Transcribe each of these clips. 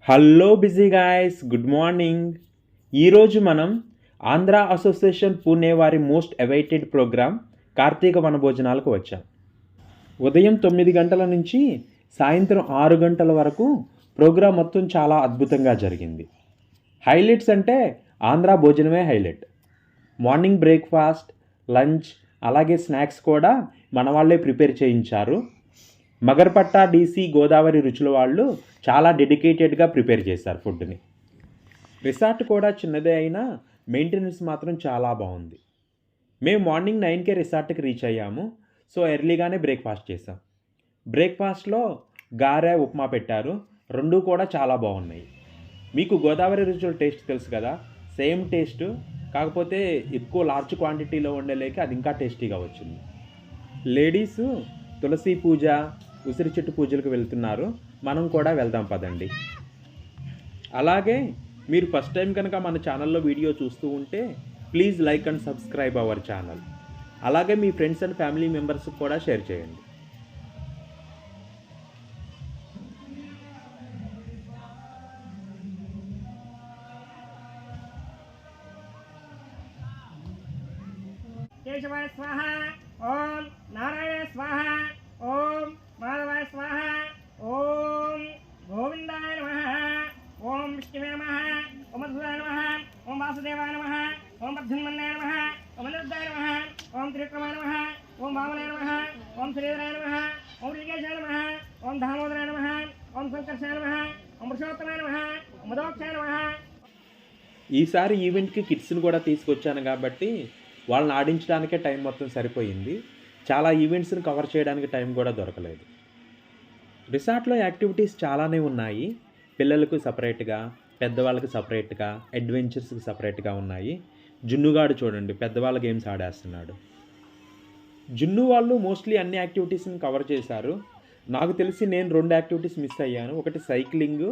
Hello busy guys, good morning. ఈరోజు మనం Andhra association Pune వారి మోస్ట్ అవైటెడ్ ప్రోగ్రామ్ కార్తీక వనభోజనాలకు వచ్చాం. ఉదయం 9 గంటల నుంచి సాయంత్రం 6 గంటల వరకు ప్రోగ్రాం మొత్తం చాలా అద్భుతంగా జరిగింది. హైలైట్స్ అంటే ఆంధ్ర భోజనమే హైలైట్. మార్నింగ్ బ్రేక్ఫాస్ట్, లంచ్, అలాగే స్నాక్స్ కూడా మన వాళ్ళే ప్రిపేర్ చేయించారు. మగర్పట్ట డీసీ గోదావరి రుచుల వాళ్ళు చాలా డెడికేటెడ్గా ప్రిపేర్ చేశారు ఫుడ్ని. రిసార్ట్ కూడా చిన్నదే అయినా మెయింటెనెన్స్ మాత్రం చాలా బాగుంది. మేము మార్నింగ్ 9కే రిసార్ట్కి రీచ్ అయ్యాము. సో ఎర్లీగానే బ్రేక్ఫాస్ట్ చేసాం. బ్రేక్ఫాస్ట్లో గారె, ఉప్మా పెట్టారు. రెండూ కూడా చాలా బాగున్నాయి. మీకు గోదావరి రుచుల టేస్ట్ తెలుసు కదా, సేమ్ టేస్ట్, కాకపోతే ఎక్కువ లార్జ్ క్వాంటిటీలో ఉండలేక అది ఇంకా టేస్టీగా వచ్చింది. లేడీసు తులసి పూజ, ఉసిరి చెట్టు పూజలకు వెళ్తున్నారు. మనం కూడా వెళ్దాం పదండి. అలాగే మీరు ఫస్ట్ టైం కనుక మన ఛానల్లో వీడియో చూస్తూ ఉంటే please like and subscribe our channel. అలాగే మీ ఫ్రెండ్స్ అండ్ ఫ్యామిలీ మెంబర్స్కి కూడా షేర్ చేయండి. కేశవాయ స్వాహ, ఓం నారాయణ స్వాహ, ఓం మాధవాయ స్వాహ, ఓం గోవిందాయ నమః, ఓం విష్ణువే నమః, ఓం మధురాయ నమః, ఓం వాసుదేవాయ నమః, ఓం పద్మన్మన్నాయ నమః, ఓం అనిరుద్ధాయ నమః, ఓం త్రివిక్రమాయ నమః, ఓం వామనాయ నమః, ఓం శ్రీధరాయ నమః, ఓం ఋషికేశాయ నమః, ఓం దామోదరాయ నమః, ఓం సంకర్షాయ నమః, ఓం పురుషోత్తమాయ నమః, ఓం మధోక్షాయ నమః. ఈసారి ఈవెంట్కి కిడ్స్ని కూడా తీసుకొచ్చాను కాబట్టి వాళ్ళని ఆడించడానికే టైం మొత్తం సరిపోయింది. చాలా ఈవెంట్స్ని కవర్ చేయడానికి టైం కూడా దొరకలేదు. రిసార్ట్లో యాక్టివిటీస్ చాలానే ఉన్నాయి. పిల్లలకు సపరేట్గా, పెద్దవాళ్ళకి సపరేట్గా, అడ్వెంచర్స్కి సపరేట్గా ఉన్నాయి. జున్నుగాడు చూడండి, పెద్దవాళ్ళ గేమ్స్ ఆడేస్తున్నాడు. జున్ను వాళ్ళు మోస్ట్లీ అన్ని యాక్టివిటీస్ని కవర్ చేశారు. నాకు తెలిసి నేను 2 యాక్టివిటీస్ మిస్ అయ్యాను. ఒకటి సైక్లింగ్,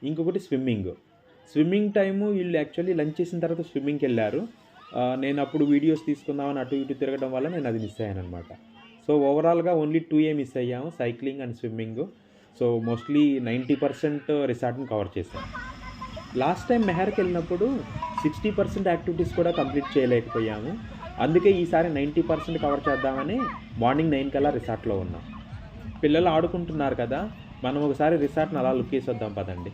ఇంకొకటి స్విమ్మింగ్. స్విమ్మింగ్ టైము వీళ్ళు యాక్చువల్లీ లంచ్ చేసిన తర్వాత స్విమ్మింగ్కి వెళ్ళారు. నేను అప్పుడు వీడియోస్ తీసుకుందామని అటు ఇటు తిరగడం వల్ల నేను అది మిస్ అయ్యాను అనమాట. సో ఓవరాల్గా ఓన్లీ 2 మిస్ అయ్యాము, cycling and swimming. So mostly 90% రిసార్ట్ని కవర్ చేశాను. లాస్ట్ టైం మెహర్కి వెళ్ళినప్పుడు 60% యాక్టివిటీస్ కూడా కంప్లీట్ చేయలేకపోయాము. అందుకే ఈసారి 90% కవర్ చేద్దామని మార్నింగ్ 9 కల్లా రిసార్ట్లో ఉన్నాం. పిల్లలు ఆడుకుంటున్నారు కదా, మనం ఒకసారి రిసార్ట్ని అలా లుక్ వేసి వద్దాం పదండి.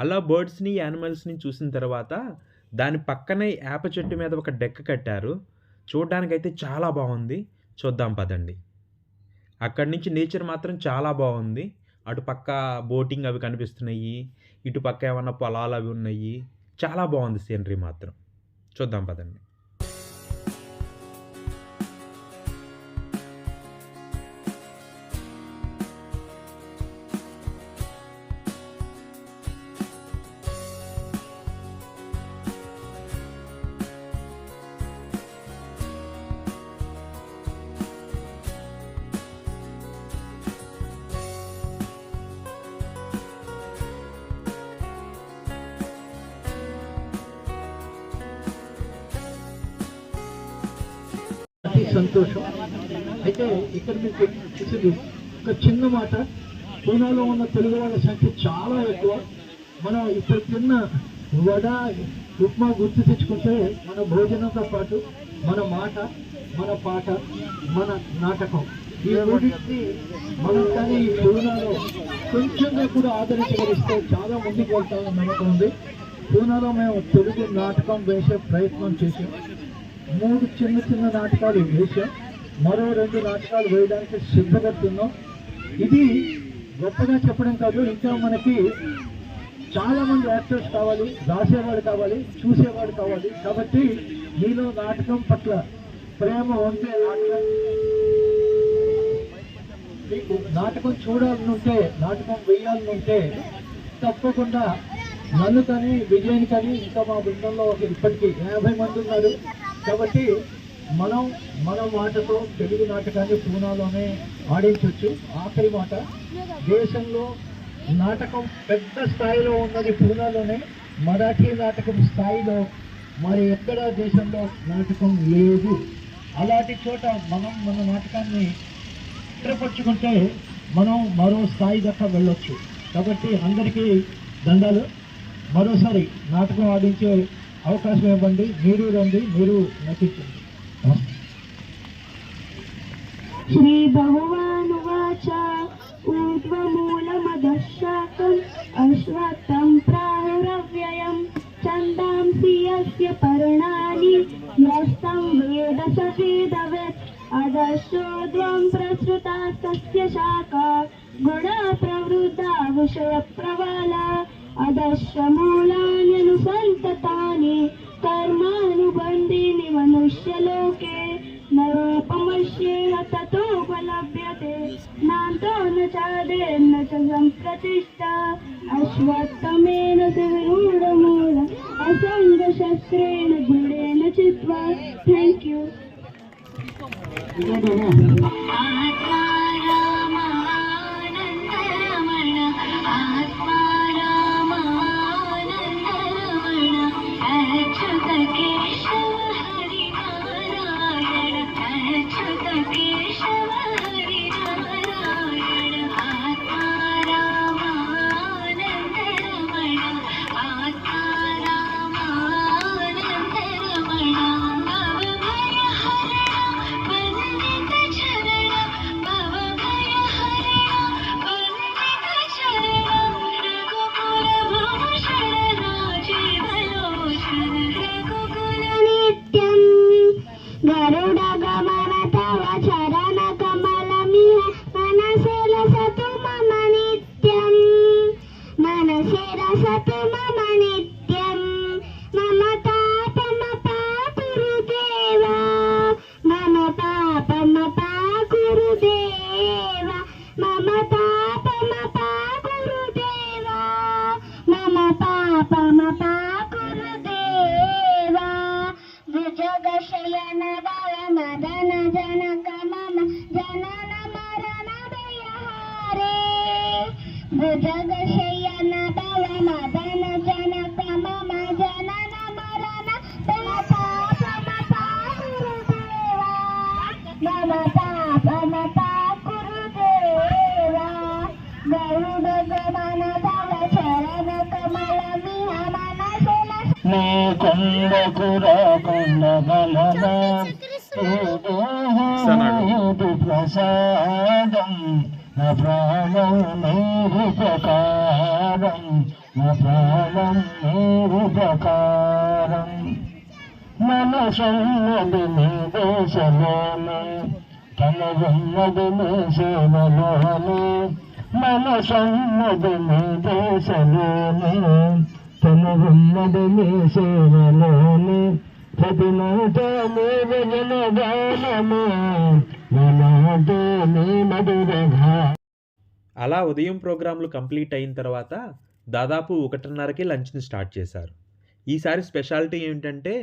అలా బర్డ్స్ని, యానిమల్స్ని చూసిన తర్వాత దాని పక్కనే వేప చెట్టు మీద ఒక డెక్క కట్టారు. చూడ్డానికైతే చాలా బాగుంది. చూద్దాం పదండి. అక్కడి నుంచి నేచర్ మాత్రం చాలా బాగుంది. అటు పక్క బోటింగ్ అవి కనిపిస్తున్నాయి, ఇటు పక్క ఏమన్నా పొలాలు అవి ఉన్నాయి. చాలా బాగుంది సీనరీ మాత్రం. చూద్దాం పదండి. సంతోషం. అయితే ఇక్కడ మీకు తెలిసింది ఒక చిన్న మాట, పూనాలో ఉన్న తెలుగు వాళ్ళ సంఖ్య చాలా ఎక్కువ. మనం ఇప్పుడు తిన్న వడ, ఉప్మా గుర్తు తెచ్చుకుంటే మన భోజనంతో పాటు మన మాట, మన పాట, మన నాటకం, ఈ మూడింటిని మనం కానీ ఈ పూనాలో కొంచెంగా కూడా ఆదరించగలిస్తే చాలా ముందుకు వెళ్తామని నమ్మకం ఉంది. పూనాలో మేము తెలుగు నాటకం వేసే ప్రయత్నం చేసాం. 3 చిన్న చిన్న నాటకాలు వేసాం. మరో 2 నాటకాలు వేయడానికి సిద్ధపడుతున్నాం. ఇది గొప్పగా చెప్పడం కాదు, ఇంకా మనకి చాలా మంది యాక్టర్స్ కావాలి, రాసేవాడు కావాలి, చూసేవాడు కావాలి. కాబట్టి మీలో నాటకం పట్ల ప్రేమ ఉంటే, మీకు నాటకం చూడాలనుంటే, నాటకం వేయాలనుంటే తప్పకుండా నన్ను కానీ విజయని కానీ, ఇంకా మా బృందంలో ఇప్పటికీ 50 మంది ఉన్నారు. కాబట్టి మన మాటతో తెలుగు నాటకాన్ని పూనాలోనే ఆడించవచ్చు. ఆఖరి మాట, దేశంలో నాటకం పెద్ద స్థాయిలో ఉన్నది పూనాలోనే. మరాఠీ నాటకం స్థాయిలో మరి ఎక్కడ దేశంలో నాటకం లేదు. అలాంటి చోట మనం మన నాటకాన్ని స్థిరపరచుకుంటే మనం మరో స్థాయి దాకా వెళ్ళొచ్చు. కాబట్టి అందరికీ దండాలు. మరోసారి నాటకం ఆడించే అవకాశం ఇవ్వండి. మీరు రండి, మీరు నటించండి. श्री भगवानुवाच ऊर्ध्वमूलमधःशाकम् अश्वत्थं प्राहुरव्ययम् छन्दांसि यस्य पर्णानि यस्तं वेद स वेदवित् अधश्चोर्ध्वं प्रसृता तस्य शाखा गुणा प्रवृद्धा विषयप्रबला अधश्च मूलान्यनुसन्ततानि कर्मानुबन्धीनि मनुष्यलोके न रूपमश्येह ततोपलभ्यते नान्तो न चादेर्न च सम्प्रतिष्ठा अश्वत्थमेन सुविरूढमूल असङ्गशस्त्रेण दृढेन चित्वा. Thank you. गरुडगमन तव चरण कमलमिह मनसि रसतु मम नित्यम् मनसि रसतु मम नित्यम् मम पापमपाकुरु देवा मम पापमपाकुरु देवा मम पापमपाकुरु देवा मम पापमपाकुरु देवा भुजगशयन मदन जनक मम जनन मरण भयहारे भुजगशयन भव मदन जनक मम जनन मरण पापमपाकुरु देवा मम पापमपाकुरु देवा गरुडगमन तव चरण कमलमिह मनसि నీ కొండకురా కొండగలన ప్రసాదం నా ప్రాణం నీరుపకారం నా ప్రాణం నీరుపకారం మనసున్నది నీ దేశలోనే తనదున్నది నీ సేవలోనే మనసున్నది నీ దేశలోనే తనదున్నది నీ సేవలోనే ప్రతినాతో నీ భజన గానము నాతో నీ మధురగా. అలా ఉదయం ప్రోగ్రాంలు కంప్లీట్ అయిన తర్వాత దాదాపు 1:30కి లంచ్ని స్టార్ట్ చేశారు. ఈసారి స్పెషాలిటీ ఏంటంటే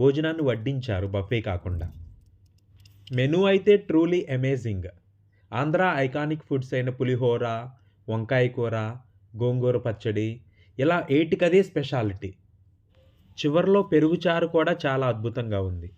భోజనాన్ని వడ్డించారు, బఫే కాకుండా. మెనూ అయితే truly amazing. Andhra iconic foods అయిన పులిహోర, వంకాయ కూర, గోంగూర పచ్చడి, ఇలా 8కదే స్పెషాలిటీ. చివరిలో పెరుగుచారు కూడా చాలా అద్భుతంగా ఉంది.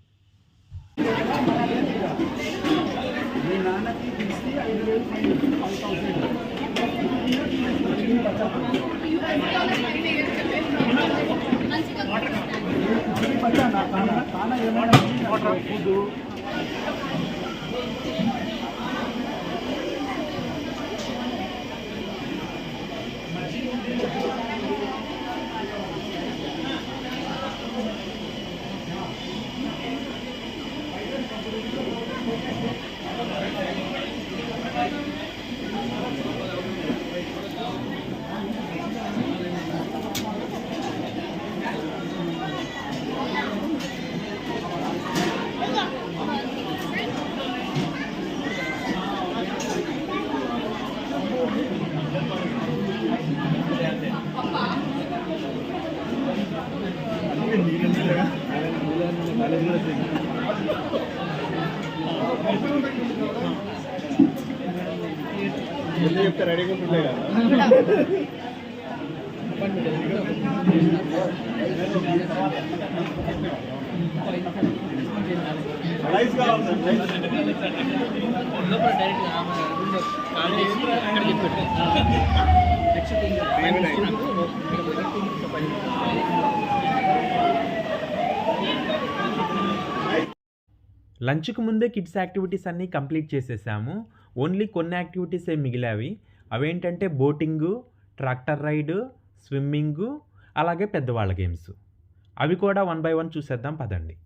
లంచ్కి ముందే కిడ్స్ యాక్టివిటీస్ అన్నీ కంప్లీట్ చేసేసాము. ఓన్లీ కొన్ని యాక్టివిటీసే మిగిలావి. అవేంటంటే బోటింగు, ట్రాక్టర్ రైడు, స్విమ్మింగు, అలాగే పెద్దవాళ్ళ గేమ్స్. అవి కూడా 1 by 1 చూసేద్దాం పదండి.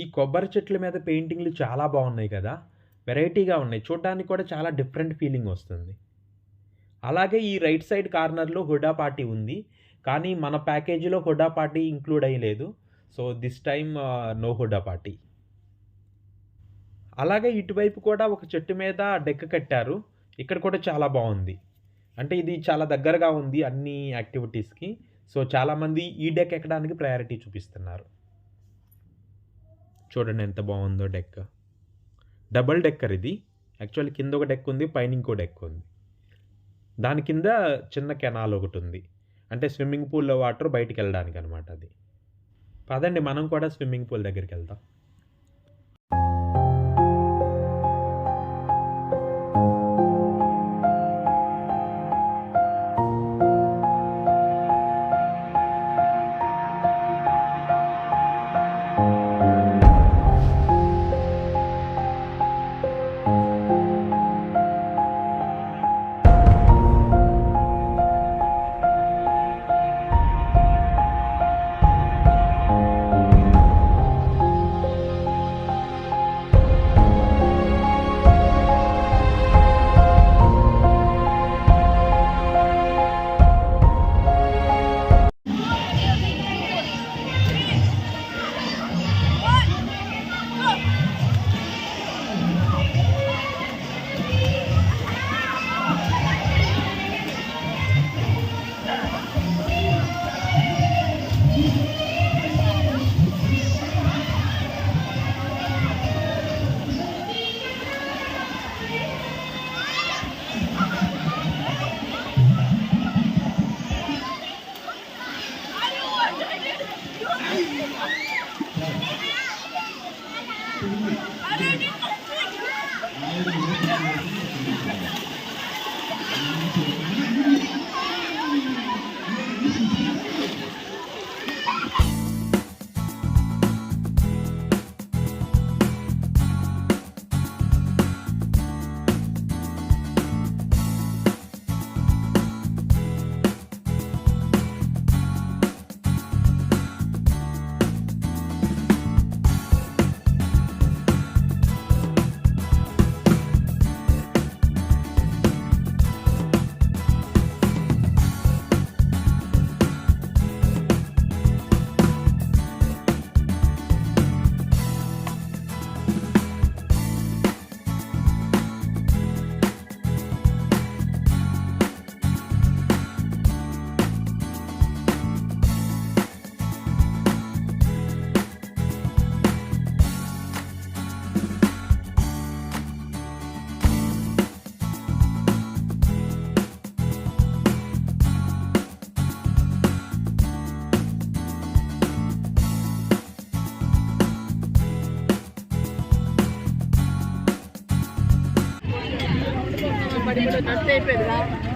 ఈ కొబ్బరి చెట్ల మీద పెయింటింగ్లు చాలా బాగున్నాయి కదా, వెరైటీగా ఉన్నాయి. చూడడానికి కూడా చాలా డిఫరెంట్ ఫీలింగ్ వస్తుంది. అలాగే ఈ రైట్ సైడ్ కార్నర్లో హుడా పార్టీ ఉంది, కానీ మన ప్యాకేజీలో హుడా పార్టీ ఇంక్లూడ్ అయ్యలేదు. సో దిస్ టైమ్ నో హుడా పార్టీ. అలాగే ఇటువైపు కూడా ఒక చెట్టు మీద డెక్క కట్టారు. ఇక్కడ కూడా చాలా బాగుంది. అంటే ఇది చాలా దగ్గరగా ఉంది అన్ని యాక్టివిటీస్కి. సో చాలామంది ఈ డెక్ ఎక్కడానికి ప్రయారిటీ చూపిస్తున్నారు. చూడండి ఎంత బాగుందో డెక్. డబల్ డెక్కర్ ఇది. యాక్చువల్లీ కింద ఒక డెక్ ఉంది, పైన ఇంకో డెక్ ఉంది. దాని కింద చిన్న కెనాల్ ఒకటి ఉంది, అంటే స్విమ్మింగ్ పూల్లో వాటర్ బయటికి వెళ్ళడానికి అనమాట అది. పదండి మనం కూడా స్విమ్మింగ్ పూల్ దగ్గరికి వెళ్దాం.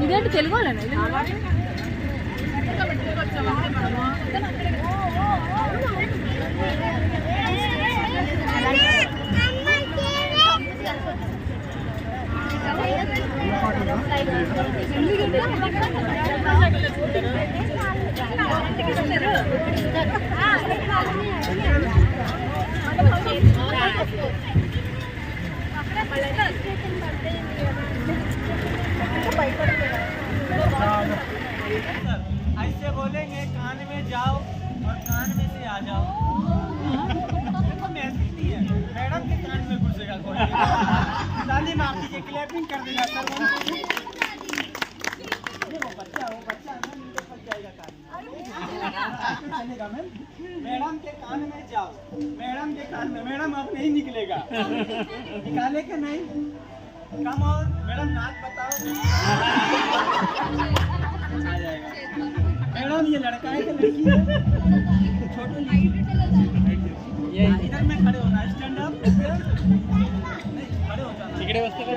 ఇదేంటి తెలుగు ऐसे बोलेंगे कान में जाओ और कान में से आ जाओ। मैसेज नहीं है, मैडम के कान में घुसेगा कोई। ताली मार दीजिए, क्लैपिंग कर देगा सर। बच्चा हो बच्चा फंस जाएगा कान में। चलेगा मैम, मैडम के कान में जाओ, मैडम के कान में। मैडम अब नहीं निकलेगा, निकाले के नहीं। कम ऑन मैडम, नाक बताओ। आ जाएगा मैडम। ये लड़का है कि लड़की है? छोटे ये इधर में खड़े होना, स्टैंड अप। नहीं, खड़े हो जाना। इकडे बसते का?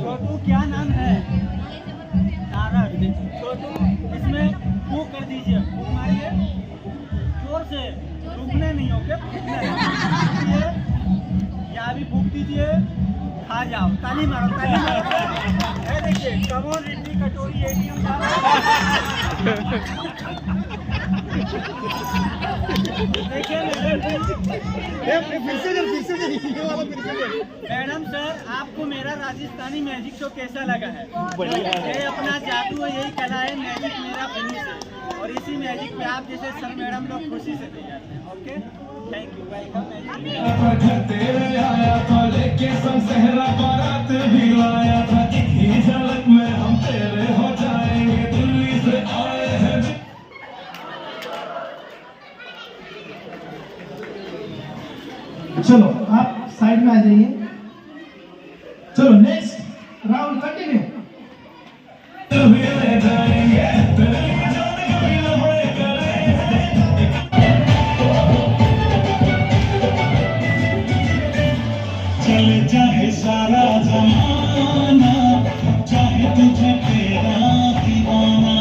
छोटू क्या नाम है? तारक। छोटू इसमें फूंक कर दीजिए, फूंक मारिए जोर से, रुकने नहीं हो क्या? या भी फूंक दीजिए, खा जाओ। ताली मारो, ताली मारो। देखिए कमोन इडली कटोरी एटीएम मैडम सर, आपको मेरा राजस्थानी मैजिक शो कैसा लगा है? ये अपना जादू है, यही कला है, मैजिक मेरा फिनिश है। और इसी मैजिक पे आप जैसे सर मैडम लोग खुशी से दे जाते हैं। Okay, thank you. वेलकम। चलो आप साइड में आ जाइए। चलो नेक्स्ट राउंड कंटिन्यू। चले चाहे सारा जमाना, चाहे तुझे तेरा दीवाना।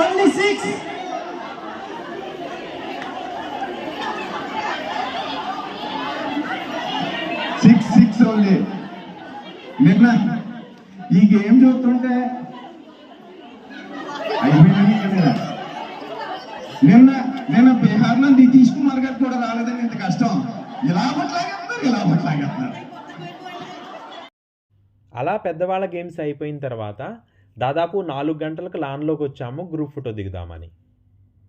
Only six. Six only. నిన్న ఈ గేమ్ చూస్తుంటే అయిపోయింది కదా. నిన్న బీహార్ లో నితీష్ కుమార్ గారు కూడా రాలేదండి, ఇంత కష్టం. ఇలా పట్లాగేస్తున్నారు. అలా పెద్దవాళ్ళ గేమ్స్ అయిపోయిన తర్వాత దాదాపు 4 గంటలకు లాన్లోకి వచ్చాము గ్రూప్ ఫోటో దిగుదామని.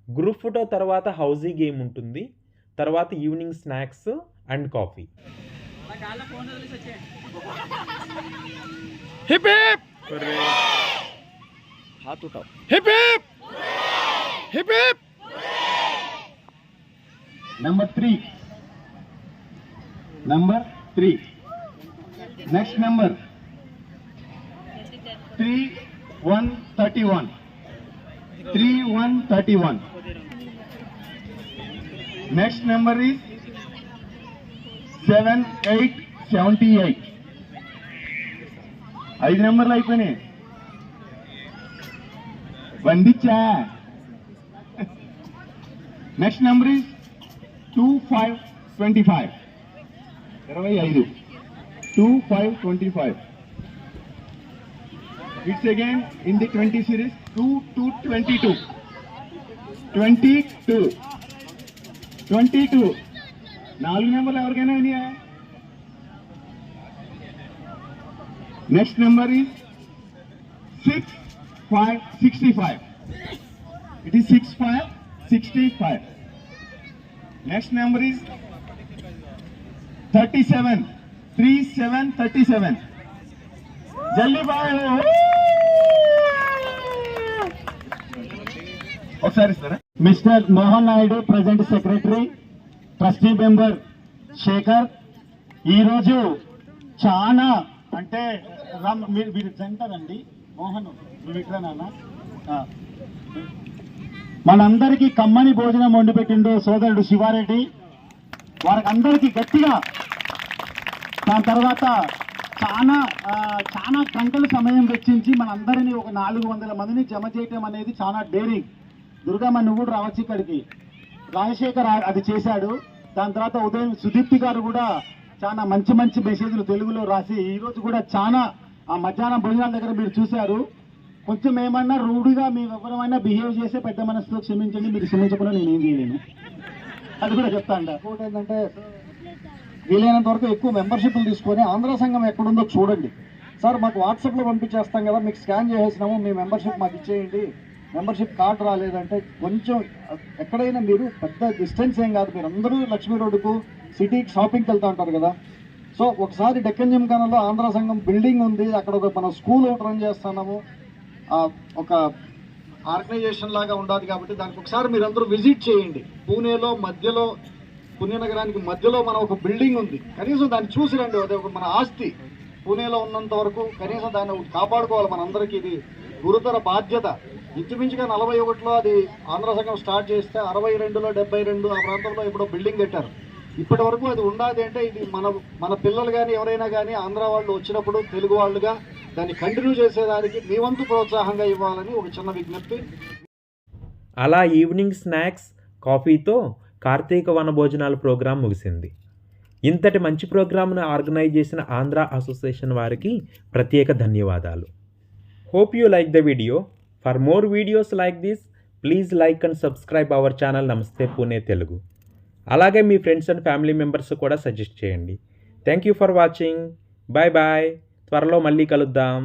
గ్రూప్ ఫోటో తర్వాత హౌజీ గేమ్ ఉంటుంది, తర్వాత evening snacks and coffee. Hip hip हाथ उठाओ, hip hip hip hip. Number 3. Next number 3131. 3131. Next number is 7878. 5 నెంబర్లు అయిపోయినాయి. బండిచ్చా. Next number is 2525. 25 2525. It's again in the 20 series 2 to 22. 22 4 నెంబర్లు ఎవరికైనా అయినాయా? Next number is 6565. It is 6565. Next number is 37 జల్దీ బాయ్ ఒకసారి sir. Mister Mohan Naidu president secretary, trustee member Shekhar. ఈరోజు చాలా అంటే మీరు జంటారండి మోహన్ విక్రనాన్న మనందరికీ కమ్మని భోజనం వండి పెట్టిండు సోదరుడు శివారెడ్డి. వారికి అందరికీ గట్టిగా దాని తర్వాత చాలా గంటల సమయం వెచ్చించి మనందరినీ ఒక 400 మందిని జమ చేయటం అనేది చాలా డేరింగ్. దుర్గమ్మ నువ్వు కూడా రావచ్చు ఇక్కడికి. రాజశేఖర్ అది చేశాడు. దాని తర్వాత ఉదయం సుదీప్తి గారు కూడా చాలా మంచి మెసేజ్లు తెలుగులో రాసి ఈరోజు కూడా చాలా ఆ మధ్యాహ్నం భోజనాల దగ్గర మీరు చూశారు. కొంచెం ఏమన్నా రూడ్గా మేము ఎవరైనా బిహేవ్ చేసే పెద్ద మనసుతో క్షమించండి, మీరు క్షమించకుండా నేనేం చేయలేను, అది కూడా చెప్తా అంట. ఇంకోటి ఏంటంటే వీలైనంత వరకు ఎక్కువ మెంబర్షిప్లు తీసుకొని ఆంధ్ర సంఘం ఎక్కడుందో చూడండి సార్. మాకు వాట్సాప్లో పంపించేస్తాం కదా, మీకు స్కాన్ చేసేసినాము, మీ మెంబర్షిప్ మాకు ఇచ్చేయండి. మెంబర్షిప్ కార్డు రాలేదంటే కొంచెం ఎక్కడైనా మీరు పెద్ద డిస్టెన్స్ ఏం కాదు, మీరు అందరూ లక్ష్మీ రోడ్డుకు సిటీకి షాపింగ్కి వెళ్తూ ఉంటారు కదా. సో ఒకసారి డెక్కన్ జిమ్ఖానాలో ఆంధ్ర సంఘం బిల్డింగ్ ఉంది, అక్కడ ఒక మన స్కూల్ ఒకటి రన్ చేస్తున్నాము, ఒక ఆర్గనైజేషన్ లాగా ఉండాలి కాబట్టి దానికి ఒకసారి మీరందరూ విజిట్ చేయండి. పూణేలో మధ్యలో, పుణ్యనగరానికి మధ్యలో మన ఒక బిల్డింగ్ ఉంది, కనీసం దాన్ని చూసి రండి. అదే ఒక మన ఆస్తి. పూణేలో ఉన్నంత వరకు కనీసం దాన్ని కాపాడుకోవాలి మనందరికీ, ఇది గురుతర బాధ్యత. ఇంచుమించుగా 41లో అది ఆంధ్ర సంఘం స్టార్ట్ చేస్తే 62లో 72 ఆ ప్రాంతంలో ఇప్పుడు బిల్డింగ్ కట్టారు. ఇప్పటి వరకు అది ఉండాలి అంటే ఇది మన పిల్లలు కానీ ఎవరైనా కానీ ఆంధ్ర వాళ్ళు వచ్చినప్పుడు తెలుగు వాళ్ళుగా దాన్ని కంటిన్యూ చేసేదానికి మీ వంతు ప్రోత్సాహంగా ఇవ్వాలని ఒక చిన్న విజ్ఞప్తి. అలా ఈవినింగ్ స్నాక్స్ కాఫీతో కార్తీక వనభోజనాల ప్రోగ్రాం ముగిసింది. ఇంతటి మంచి ప్రోగ్రామ్ను ఆర్గనైజ్ చేసిన ఆంధ్ర అసోసియేషన్ వారికి ప్రత్యేక ధన్యవాదాలు. Hope you like the video. For more videos like this please like and subscribe our channel Namaste Pune Telugu. అలాగే మీ ఫ్రెండ్స్ అండ్ ఫ్యామిలీ మెంబర్స్ కూడా సజెస్ట్ చేయండి. Thank you for watching. Bye bye. త్వరలో మళ్ళీ కలుద్దాం.